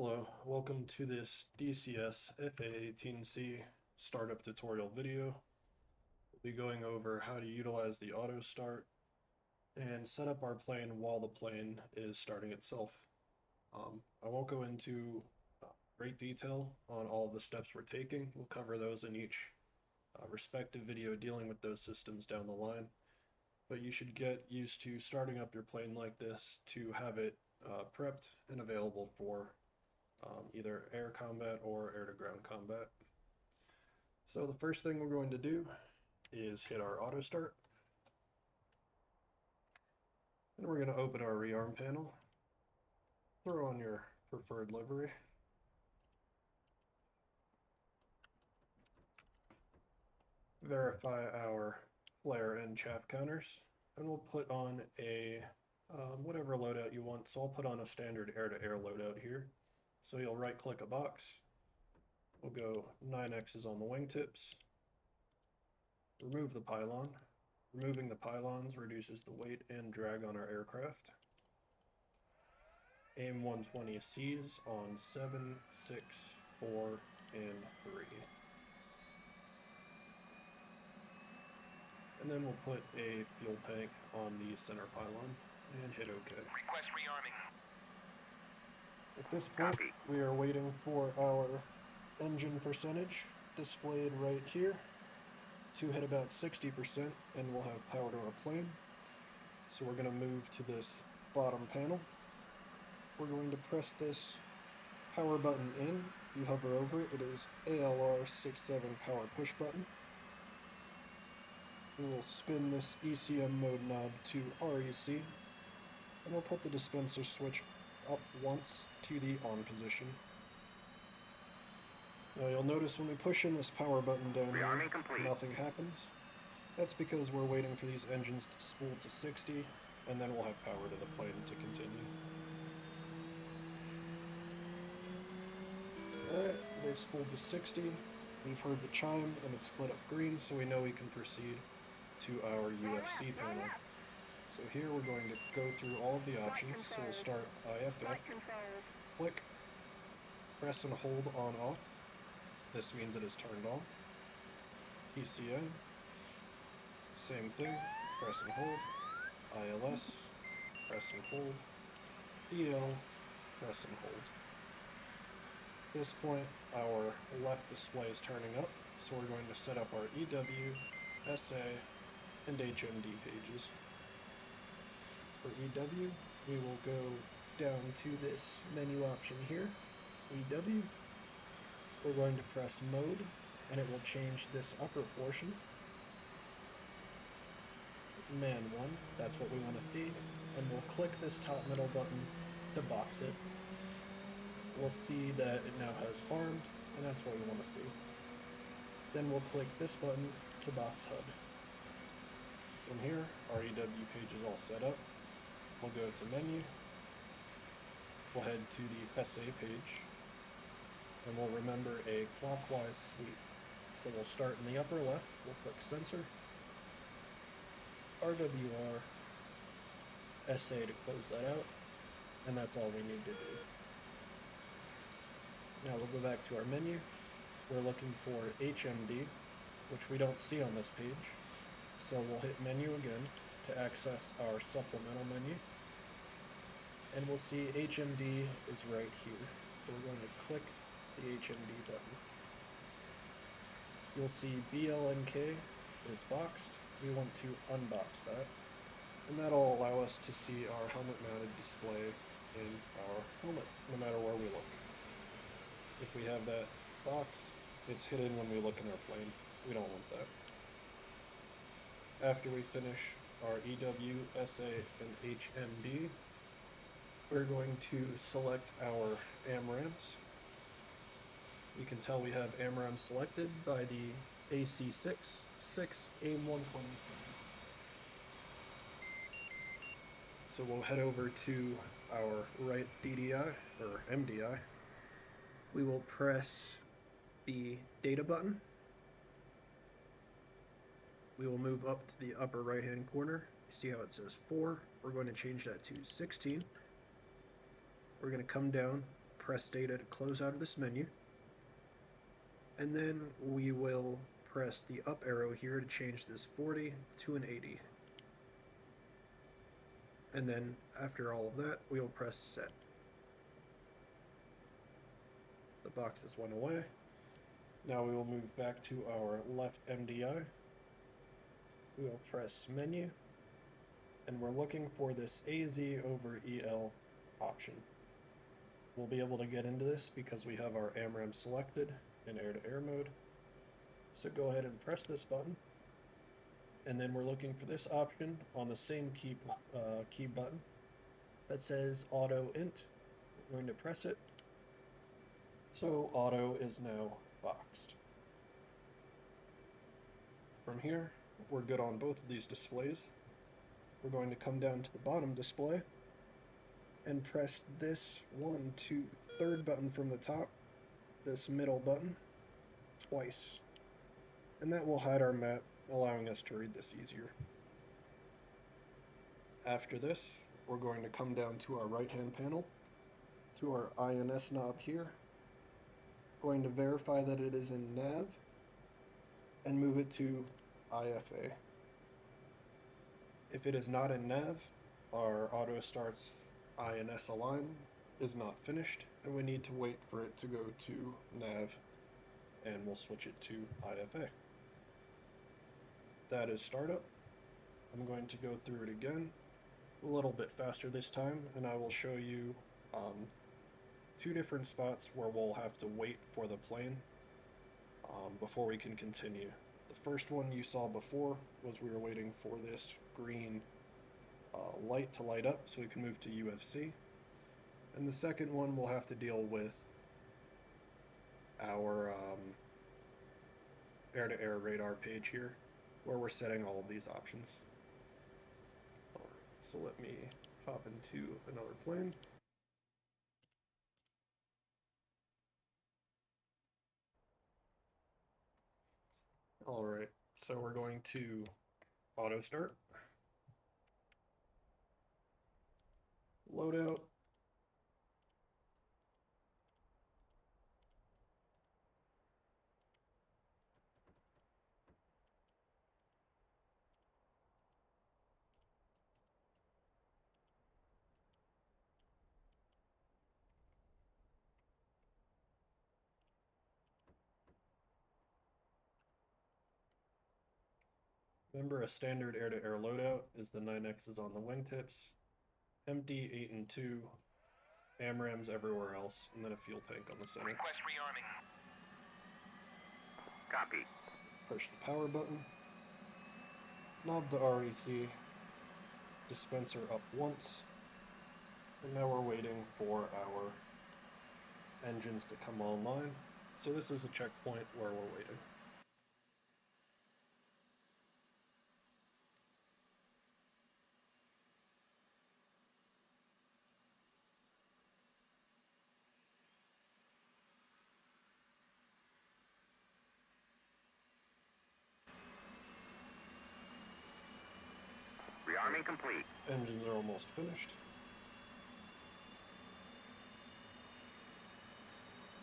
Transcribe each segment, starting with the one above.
Hello, welcome to this DCS A-18C startup tutorial video. We'll be going over how to utilize the auto start and set up our plane while the plane is starting itself. I won't go into great detail on all of the steps we're taking. We'll cover those in each respective video dealing with those systems down the line. But you should get used to starting up your plane like this to have it prepped and available for either air combat or air to ground combat. So the first thing we're going to do is hit our auto start. And we're going to open our rearm panel. Throw on your preferred livery. Verify our flare and chaff counters. And we'll put on a whatever loadout you want. So I'll put on a standard air-to-air loadout here. So you'll right-click a box. We'll go 9X's on the wingtips. Remove the pylon. Removing the pylons reduces the weight and drag on our aircraft. Aim 120Cs on 7, 6, 4, and 3. And then we'll put a fuel tank on the center pylon and hit OK. Request rearming. At this point, we are waiting for our engine percentage displayed right here to hit about 60%, and we'll have power to our plane. So we're going to move to this bottom panel. We're going to press this power button in. You hover over it, it is ALR67 power push button. We will spin this ECM mode knob to REC, and we'll put the dispenser switch up once to the on position. Now you'll notice when we push in this power button down here, nothing happens. That's because we're waiting for these engines to spool to 60, and then we'll have power to the plane to continue. Alright, they've spooled to 60. We've heard the chime, and it's lit up green, so we know we can proceed to our UFC panel. So here we're going to go through all of the options. So we'll start IFF, click, press and hold on off. This means it is turned on. TCN, same thing, press and hold. ILS, press and hold. EL, press and hold. At this point, our left display is turning up, so we're going to set up our EW, SA, and HMD pages. For EW, we will go down to this menu option here, EW. We're going to press mode, and it will change this upper portion. Man 1, that's what we want to see, and we'll click this top middle button to box it. We'll see that it now has armed, and that's what we want to see. Then we'll click this button to box HUD. From here, our EW page is all set up. We'll go to menu, we'll head to the SA page, and we'll remember a clockwise sweep. So we'll start in the upper left, we'll click sensor, RWR, SA to close that out, and that's all we need to do. Now we'll go back to our menu. We're looking for HMD, which we don't see on this page. So we'll hit menu again to access our supplemental menu. And we'll see HMD is right here. So we're going to click the HMD button. You'll see BLNK is boxed. We want to unbox that. And that'll allow us to see our helmet mounted display in our helmet, no matter where we look. If we have that boxed, it's hidden when we look in our plane. We don't want that. After we finish our EW, SA, and HMD, we're going to select our AMRAMs. You can tell we have AMRAM selected by the AC6, 6 AIM-120Cs. So we'll head over to our right DDI, or MDI. We will press the data button. We will move up to the upper right hand corner. You see how it says 4. We're going to change that to 16. We're going to come down, press data to close out of this menu. And then we will press the up arrow here to change this 40 to an 80. And then after all of that, we will press set. The boxes went away. Now we will move back to our left MDI. We will press menu, and we're looking for this AZ over EL option. We'll be able to get into this because we have our AMRAM selected in air-to-air mode. So go ahead and press this button, and then we're looking for this option on the same key button that says auto int. We're going to press it. So auto is now boxed. From here, we're good on both of these displays. We're going to come down to the bottom display and press this 1, 2, third button from the top, this middle button, twice. And that will hide our map, allowing us to read this easier. After this, we're going to come down to our right-hand panel, to our INS knob here, going to verify that it is in nav, and move it to IFA. If it is not in nav, our auto starts INS align is not finished, and we need to wait for it to go to nav, and we'll switch it to IFA. That is startup. I'm going to go through it again, a little bit faster this time, and I will show you two different spots where we'll have to wait for the plane before we can continue. The first one you saw before was we were waiting for this green light to light up so we can move to UFC. And the second one we'll have to deal with our air-to-air radar page here, where we're setting all of these options. All right, so let me hop into another plane. All right, so we're going to auto start, loadout, remember, a standard air-to-air loadout is the 9Xs on the wingtips, empty 8 and 2, AMRAMs everywhere else, and then a fuel tank on the center. Request rearming. Copy. Push the power button, knob the REC, dispenser up once, and now we're waiting for our engines to come online. So this is a checkpoint where we're waiting. Rearming complete. Engines are almost finished.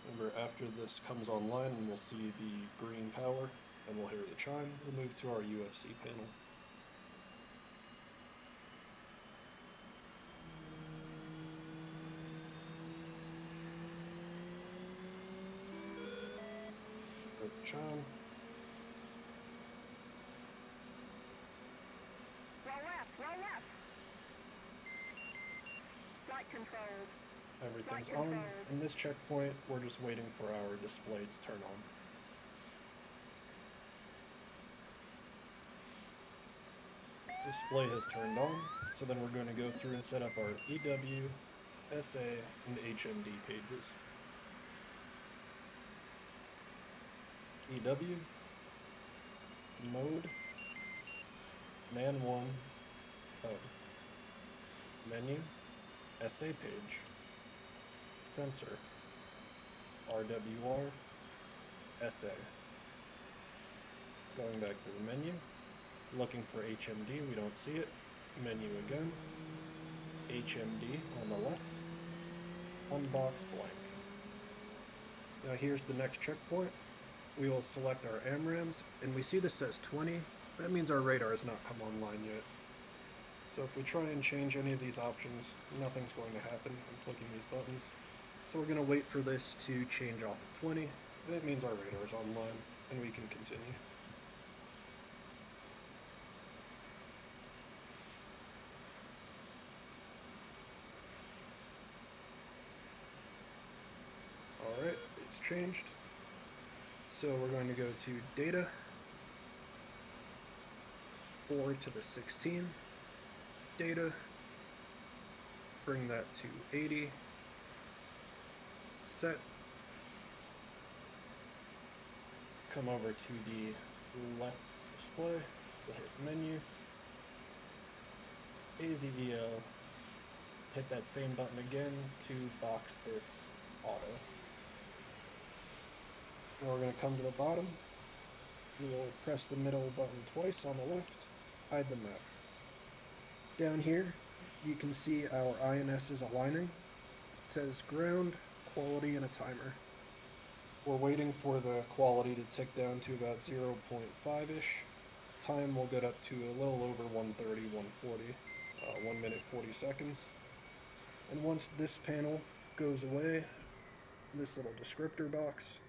Remember, after this comes online, and we'll see the green power, and we'll hear the chime, we'll move to our UFC panel. Heard the chime. Roll left. Flight controlled. Everything's on. In this checkpoint, we're just waiting for our display to turn on. Display has turned on, so then we're going to go through and set up our EW, SA, and HMD pages. EW, mode, man 1, menu, SA page, sensor, RWR, SA. Going back to the menu, looking for HMD, we don't see it. Menu again, HMD on the left, unbox blank. Now here's the next checkpoint. We will select our AMRAMs, and we see this says 20. That means our radar has not come online yet. So if we try and change any of these options, nothing's going to happen. I'm clicking these buttons. So we're going to wait for this to change off of 20. That means our radar is online, and we can continue. Alright, it's changed. So we're going to go to data, 4 to the 16, data, bring that to 80, set, come over to the left display, we'll hit menu, AZEL, hit that same button again to box this auto. Now we're going to come to the bottom. We will press the middle button twice on the left, hide the map. Down here, you can see our INS is aligning. It says ground, quality, and a timer. We're waiting for the quality to tick down to about 0.5-ish. Time will get up to a little over 130, 140, 1 minute 40 seconds. And once this panel goes away, this little descriptor box,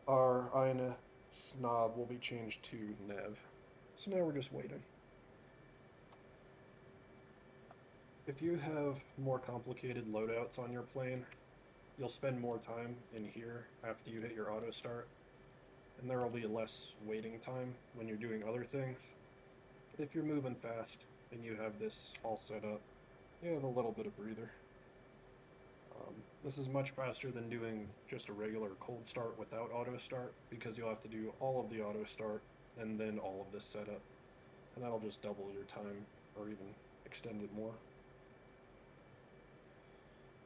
our INS knob will be changed to nav. So now we're just waiting. If you have more complicated loadouts on your plane, you'll spend more time in here after you hit your auto start, and there will be less waiting time when you're doing other things. But if you're moving fast and you have this all set up, you have a little bit of breather. This is much faster than doing just a regular cold start without auto start, because you'll have to do all of the auto start and then all of this setup, and that'll just double your time or even extend it more.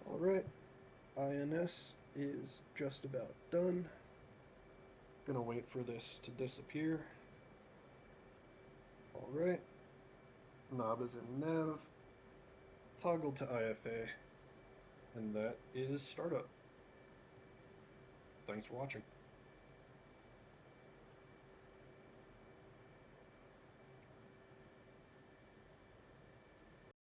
Alright, INS is just about done. Gonna wait for this to disappear. Alright, knob is in nav, toggle to IFA, and that is startup. Thanks for watching.